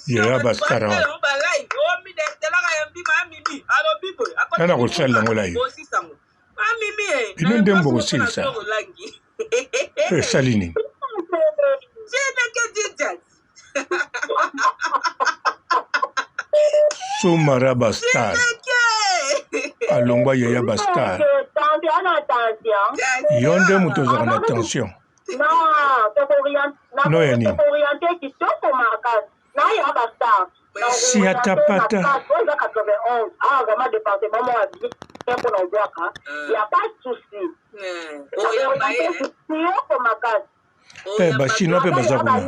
ya bastara nana kosala ngo live bino ndembo kosilisa esali nini Soumara Bastar alongwa yaya Bastar yonde mutozaka na attention no ya nini si atapata bachinois mpe baza kuna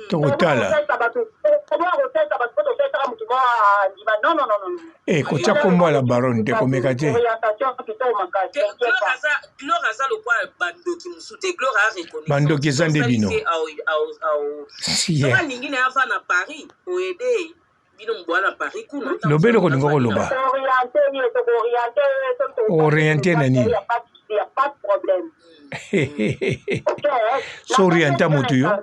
tokotala kotya kombo ala baron te komeka te bandoki eza nde bino lobele kolinga koloba orienté na nini so orienta moto yo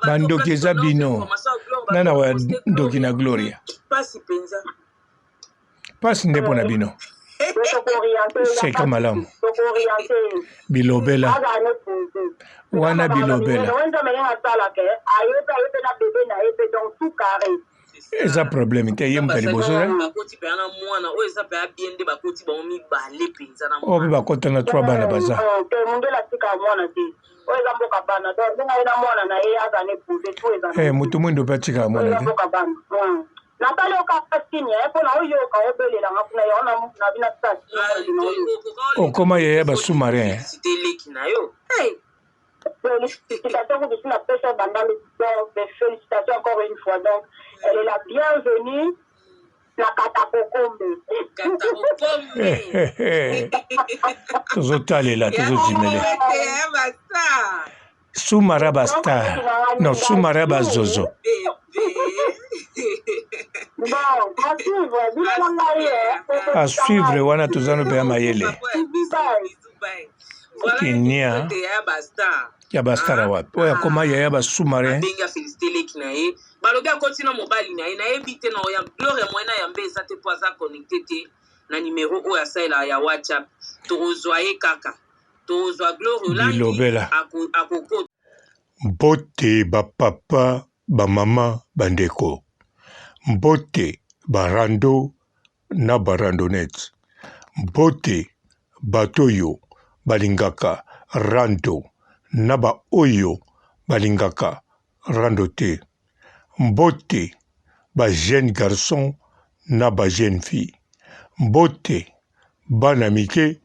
bandoki eza bino nana wa ndoki na Gloria pasi nde mpo na bino seka malamu bilobela wana bilobela eza problème te ye moto liboso oyo mpe bakota na 3 bana baza moto mwindo mpe atika mwana te okoma yaya basous-marin félicitations encore une fois. Donc, elle est la bienvenue. La Katakokombe. Tozotale là, tozozimele. Soumara Bastar. Non, Soumara Bazozo. À suivre, wana tozano pe amayele. Kinia. Ya Bastara wapi oya koma yaya basous-marin benga féliciter leki na ye balobi akotina mobali na ye na yebi te na oya Gloria mwena yambe eza te po aza connecté te na numéro oyo asalela ya WhatsApp tozwa ye kaka tozwa Gloria olangi akoko mbote bapapa bamama bandeko mbote barando na barandonete mbote batoyo balingaka rando naba oyo balingaka rando te mbote ba jeune garçon na ba jeune fille mbote bana mike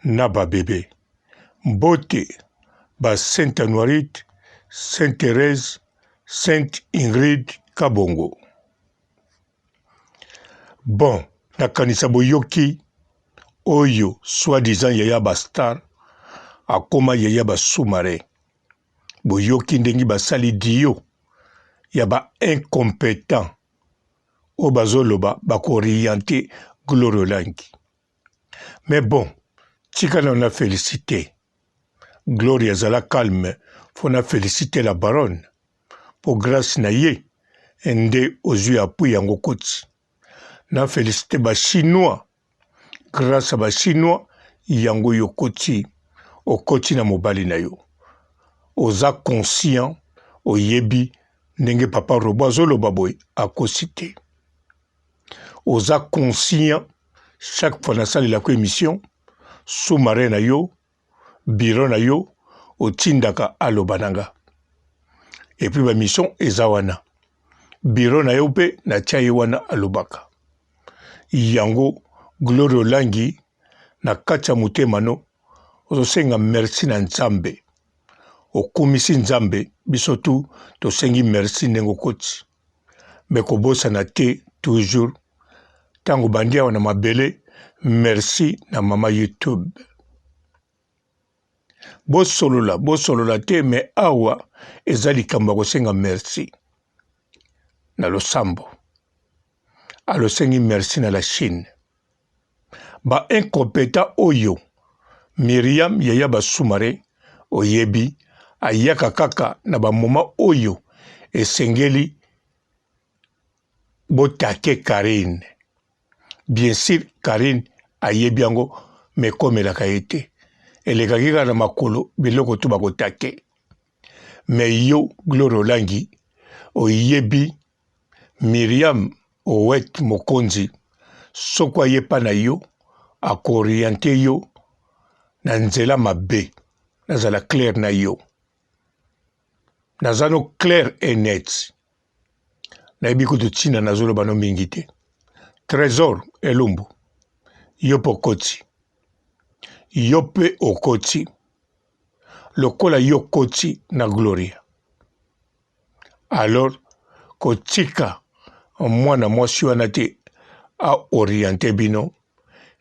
na ba bébé mbote ba Sainte Anoirite Sainte Thérèse Sainte Ingrid Kabongo bon nakanisa boyoki oyo soi-disant yaya Bastar akoma yaya basous-marin boyoki ndengi basali dio ya ba incompétent o bazoloba bakorienter Gloria Olangi mais bon tika na félicité Gloria zala calme fona féliciter la baronne pour grâce na ye nde ozwi appui yango koti na féliciter ba chinois grâce à ba chinois yango yokoti okoti na mobali na yo oza conscient oyebi ndenge papa robo azoloba boy akosi te oza conscient chaque fois nasalelako émission sous-marin na yo biro na yo otindaka aloba nanga epuis bamission eza wana biro na yo mpe natia ye wana alobaka yango Gloria Olangi na kati ya motema no ozosenga merci na Nzambe okumisi Nzambe biso tu tosengi merci ndenge okoti me kobosana te toujours ntango bandi awa na mabele merci na mama YouTube bosolola te me awa eza likambo ya kosenga merci na losambo alosengi merci na la Chine. Ba incompétent oyo Myriam Yaya Bassoumare oyebi ayaka kaka na ba moma oyo esengeli botake Karine. Bien sûr Karine ayebi yango mekomelaka ye te. Elekaki kaka na makolo biloko to bakotake. Me yo Gloire Olangi oyebi Myriam Owet Mokonzi soko ayepa na yo akoriente yo na nzela mabe nazala clair na yo nazano clair et net nayebi kutu ntina nazoloba no mingi te. Trésor Elumbu yo mpe okoti yo mpe okoti lokola yo koti na Gloria alors kotika mwana mwasi wana te aoriente bino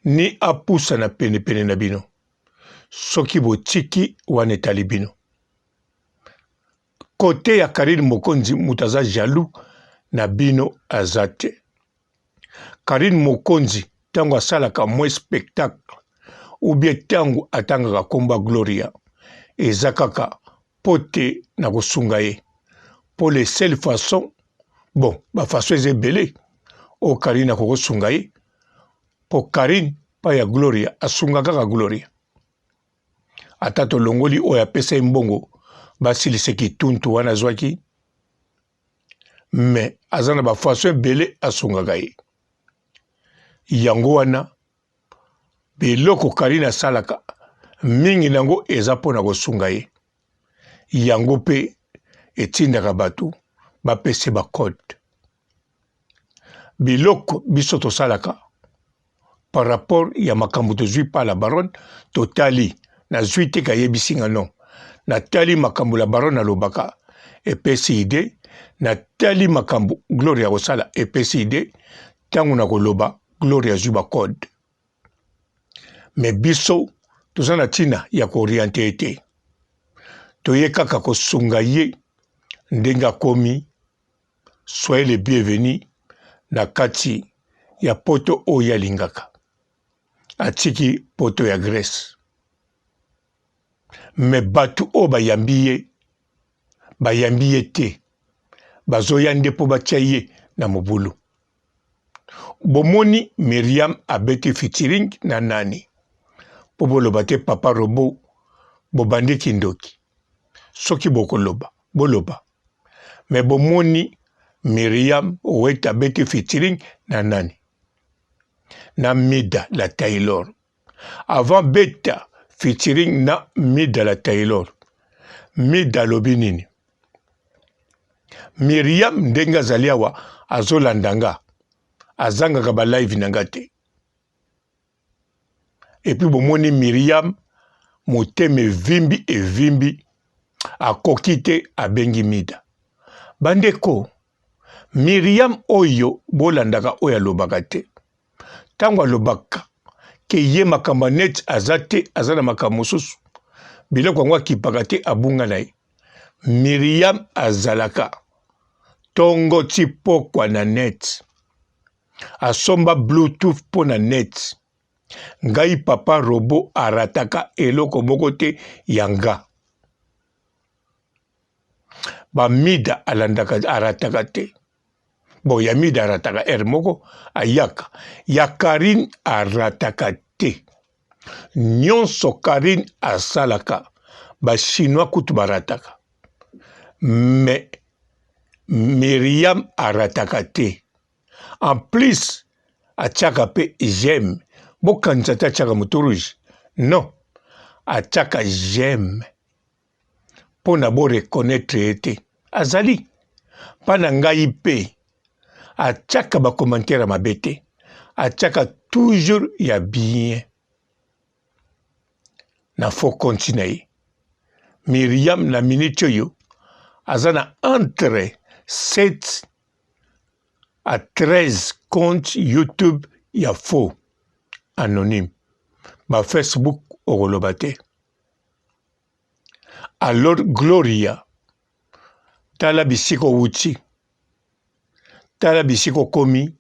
ni apusa na penepene na bino soki botiki wana etali bino. Kote ya Karine Mokonzi mutu aza jaloux na bino aza te. Karine Mokonzi ntango asalaka mwa spectacle ou bien ntango atangaka komba Gloria eza kaka po te na kosunga ye. Pour les seules façons, bon, bafaçon eza ebele o Karine akokosunga ye po Karine pa ya Gloria asunga kaka Gloria. Ata tolongoli oyo apesa ye mbongo basilisa kituntu wana azwaki me aza na bafaso ebele asungaka ye. Yango wana biloko Karine asalaka mingi nango eza mpona kosunga ye. Yango mpe etindaka bato bapese bakode. Biloko biso tosalaka par rapport ya makambo tozwi pa la baronne totali nazwi te kayebisinga non. Natali makambo la baronne alobaka epesi ide, natali makambo Gloria kosala epesi ide, tango na koloba Gloria azwi bakode. Me biso toza na ntina ya kooriente ete toye kaka kosunga ye ndenge akomi. Soyez le bienvenu na kati ya poto oyo alingaka atiki poto ya Grèce. Me bato oyo bayambi ye te bazoya nde mpo batya ye na mobulu. Bomoni Myriam abeti featuring na nani mpo boloba te Papa Robo bobandi kindoki. Soki bokoloba boloba. Me bomoni Myriam Owet abeti featuring na nani? Na Mida la Taylor. Avant beta featuring na Mida la Taylor. Mida lobi nini? Myriam ndenge azali awa azolandanga azangaka ba live nanga te. Et puis bomoni Myriam moteme evimbi akoki te abengi Mida. Bandeko Myriam oyo bolandaka oyo alobaka te. Tango alobaka ke ye makambo net aza te aza na makambo mosusu biloko yango akipaka te abunga na ye. Myriam azalaka tongo ti pokwa na net asomba bluetooth po na net. Ngai Papa Robo arataka eloko moko te yanga. Ba Mida alandaka arataka te. Bon, ya Mida arataka moko ayaka. Ya Karine arataka te. Nyonso Karine asalaka ba chinois kutu barataka. Mais Myriam arataka te. En plus atiaka pe j'aime. Bokanisa te atiaka moto rouge. Non. Atiaka j'aime. Pona bo reconnaître ete. Azali. Pana ngai pe. Atiaka ba commentaire mabe te. Atiaka toujours ya bien. Na faut continuer. Myriam na minute yo azana entre 7 à 13 comptes YouTube ya faux anonyme. Ba Facebook okolobate. Alors Gloria tala bisiko wuti. Tala bisiko komi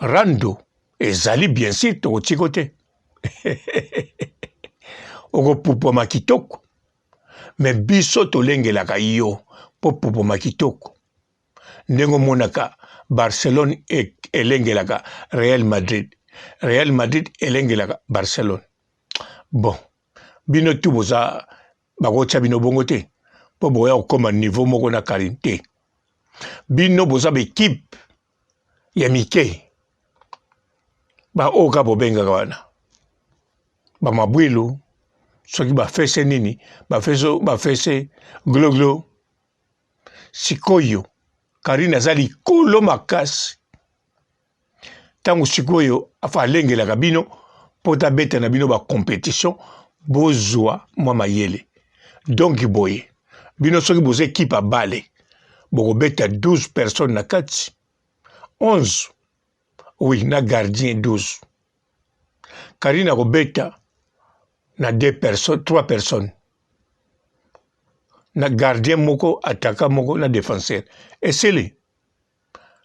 rando ezali bien sûr tokoti kote okopupama kitoko me biso tolengelaka yo po pupama kitoko ndenge omonaka Barcelone elengelaka Real Madrid elengelaka Barcelone. Bon, bino tu boza bakotia bino bongo te po boya okoma niveau moko na karinte. Bino boza l'équipe ya mike ba oka bobengaka wana ba mabwilu soki bafese nini bafese gloglo sikoyo Karine aza likolo makasi tango sikoyo afa alengelaka bino po tabeta na bino ba compétition bozwa mwa mayele donc boye bino soki boza équipe abale bokobeta 12 personnes na kati 11 oui na gardien 12 Karine akobeta na 3 personnes na gardien moko attaquant moko na défenseur esele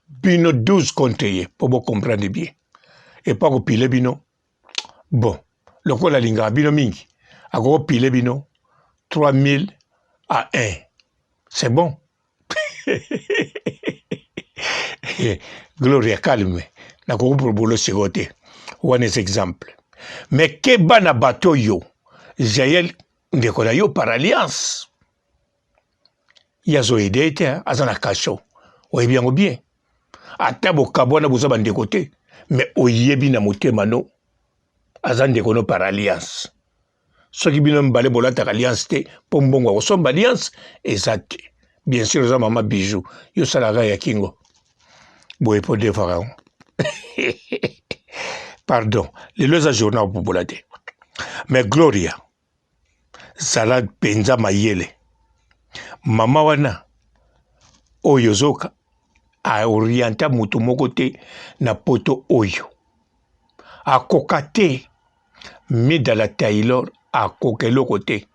bino 12 contre ye po bo comprendre bien et pas kopile bino bon lokola lingaka bino mingi akopile bino 3000 à 1 c'est bon Gloria calme nakoko probolo segote one exemple mais ke bana bato yo Jael ndeko na yo par alliance yazo aidé te azana kasho oyebi yango bien ata bokabwana boza bandeko te mais oyebi na motema no aza ndeko no par alliance soki bino mbale bolataka alliance te po mbongo akosomba alliance eza te bien sûr oza mama bijou yo salaka ya kingo boye po defaka yango pardon lelo eza journal opopola te mais Gloria zala mpenza mayele mama wana oyo zoka aorienta moto moko te na poto oyo akoka te Midala Taylor akoka eloko te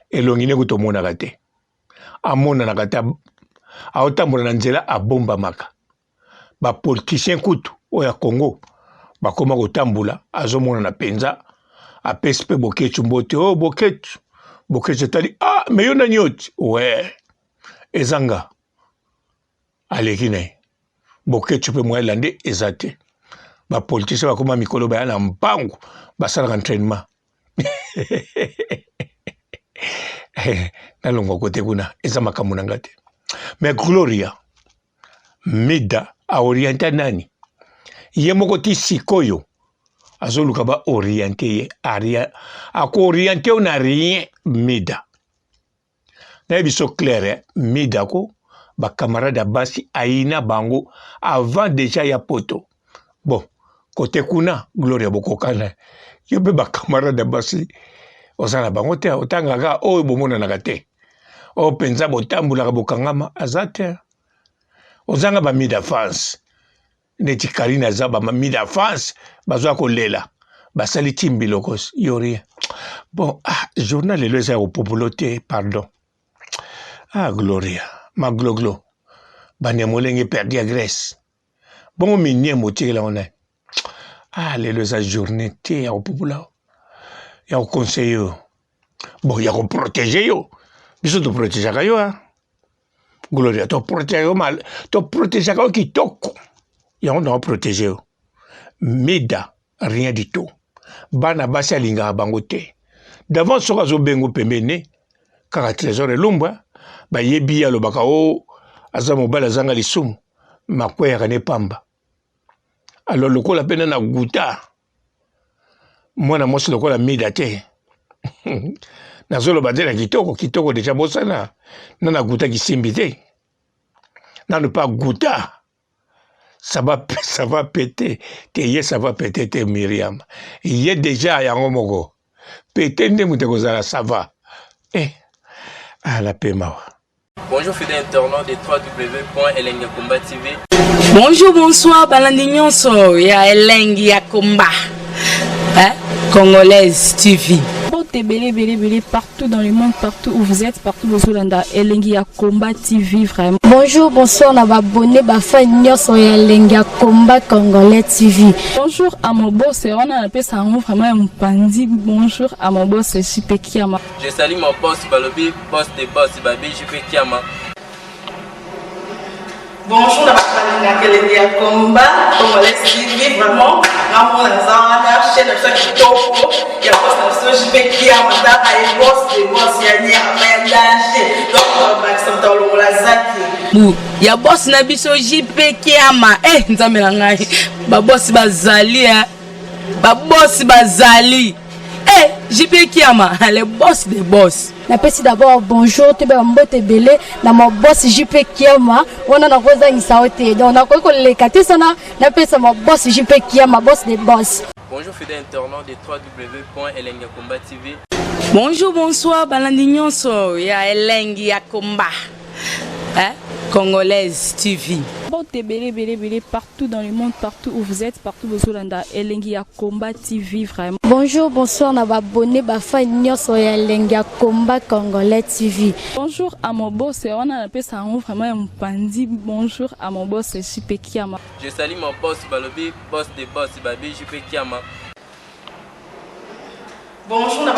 elongi ndenge tomonaka te amonanaka te aotambola na nzela abombamaka bapoliticien kutu oyo ya Congo bakoma kotambola azomonana mpenza apesi mpe boketu mbote o boketu etali me yo nani oti we ezanga aleki na ye boketu mpe mwa elande eza te bapoliticien bakoma mikolo baya na mbangu basalaka entraînement nalongwa kote kuna eza makambo na nga te mais Gloria Mida aorienta nani ye moko ti sikoyo azoluka ba oriente ye aria ako-oriente yo na rien Mida na biso clair Mida ko ba camarade basi aina bango avant déjà ya poto bon côté kuna Gloria bokokana yo be ba camarade basi osala bango te otangaka oyo bomonanaka te o penza botambulaka bokangama azate ozanga ba Mida fans neti Karine aza ba Mida fans bazwa kolela basali timbilokos yori bon journal lelo eza opopolote pardon Gloria ma gloglo bane molenge perdi à Grèce bon minie motikela ona lelo eza journée te ya opopola ya conseiller yo bon ya ko protéger yo biso to protéger yo Gloria to protéger yo mal to protéger yo kitoko ya on doit protéger yo Mida rien du tout bana basi alinga bango te d'avant soka zo bengo pembene kaka trésor elumba ba yebi ya lobaka o aza mobala zanga lisumu makwe ya ne pamba alors lokola pena na guta mwana mosi lokola Mida te nazolo badela kitoko déjà bosana nana guta kisimbi te nanu pas guta ça va péter ça va péter Myriam il est déjà yango moko péter nde muteko zala ça va la pema. Bonjour fidèles internautes de www.elengiakomba TV. Bonjour, bonsoir, balandignon so ya Elengiakomba Congolaise TV. Belé, partout dans le monde, partout où vous êtes, partout où vous êtes, Elengi Combat TV, vraiment. Bonjour, bonsoir, on va abonner, sur Elengi Combat Congolais TV. Bonjour à mon boss, on a appelé ça vraiment un pandi. Bonjour à mon boss, JP Kiama. Je salue mon boss Balobi, boss des boss Babi, JP Kiama. Bonjour, on a Elengi Combat Congolais TV, vraiment. Ramon Lazana, chaîne de chaque topo, il y a boss de JP Kiama, et boss des boss, il y a un danger. Donc, on va s'entendre la zaki. Ya boss na biso JP Kiama nzambe na ngai ba boss bazali ba boss bazali JP Kiama le boss des boss. Napesi d'abord bonjour te ba mbote belé na mo boss JP Kiama wana na koza ngisaote donc na ko lekati sana napesa mo boss JP Kiama boss des boss. Bonjour fidèles internautes de www.Elengi Combat TV. Bonjour bonsoir balandi nyonso ya Elengi Combat Congolaise TV. Belé, partout dans le monde, partout où vous êtes, partout où vous êtes, Elengi Combat TV, vraiment. Bonjour, bonsoir, on va abonner, sur Elengi Combat Congolais TV. Bonjour à mon boss, on a appelé ça vraiment un pandi. Bonjour à mon boss, JP Kiama. Je salue mon boss Balobi, boss des boss Babi, JP Kiama. Bonjour, on a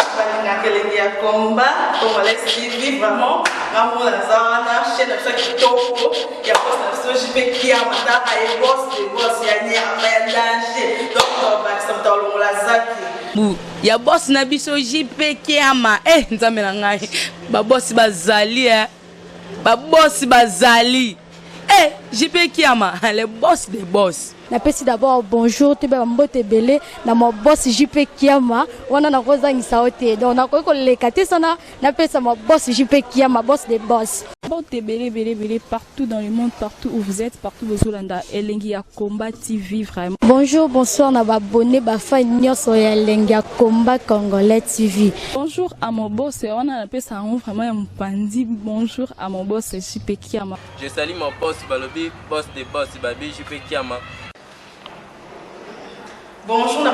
Elengi Combat Congolais TV, vraiment. Ramon Lazana, chaîne de chaque topo, il y a boss de JP Kiama, et boss des boss, il y a un danger. Donc, on va s'entendre la zaki. Ya boss na biso JP Kiama nzambe na ngai ba boss bazali ba boss bazali JP Kiama le boss des boss. Napesi d'abord bonjour te ba mbote belé na mo boss JP Kiama wana na koza ngisaote donc na ko lekati sana napesa mo boss JP Kiama boss des boss. Belé, partout dans le monde, partout où vous êtes, partout où vous êtes, Elengi Combat TV, vraiment. Bonjour, bonsoir, on va abonner, sur Elengi Combat Congolais TV. Bonjour à mon boss, on a appelé ça vraiment un pandi. Bonjour à mon boss, JP Kiama. Je salue mon boss Balobi, boss des boss Babi, JP Kiama. Bonjour, on a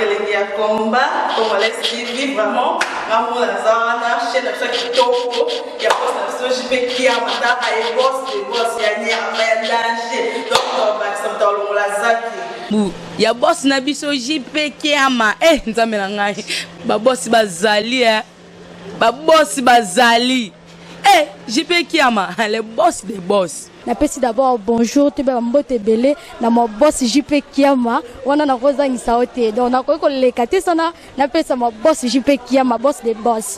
Elengi Combat Congolais TV, vraiment. Ramon Lazana, chaîne de chaque topo, il y a boss de JP Kiama, et boss des boss, il y a un danger. Donc, on va s'entendre la zaki. Ya boss na biso JP Kiama nzambe na ngai ba boss bazali ba boss bazali JP Kiama le boss des boss. Napesi d'abord bonjour te ba mbote belé na mo boss JP Kiama wana na koza ngisaote donc na ko lekati sana napesa mo boss JP Kiama boss des boss.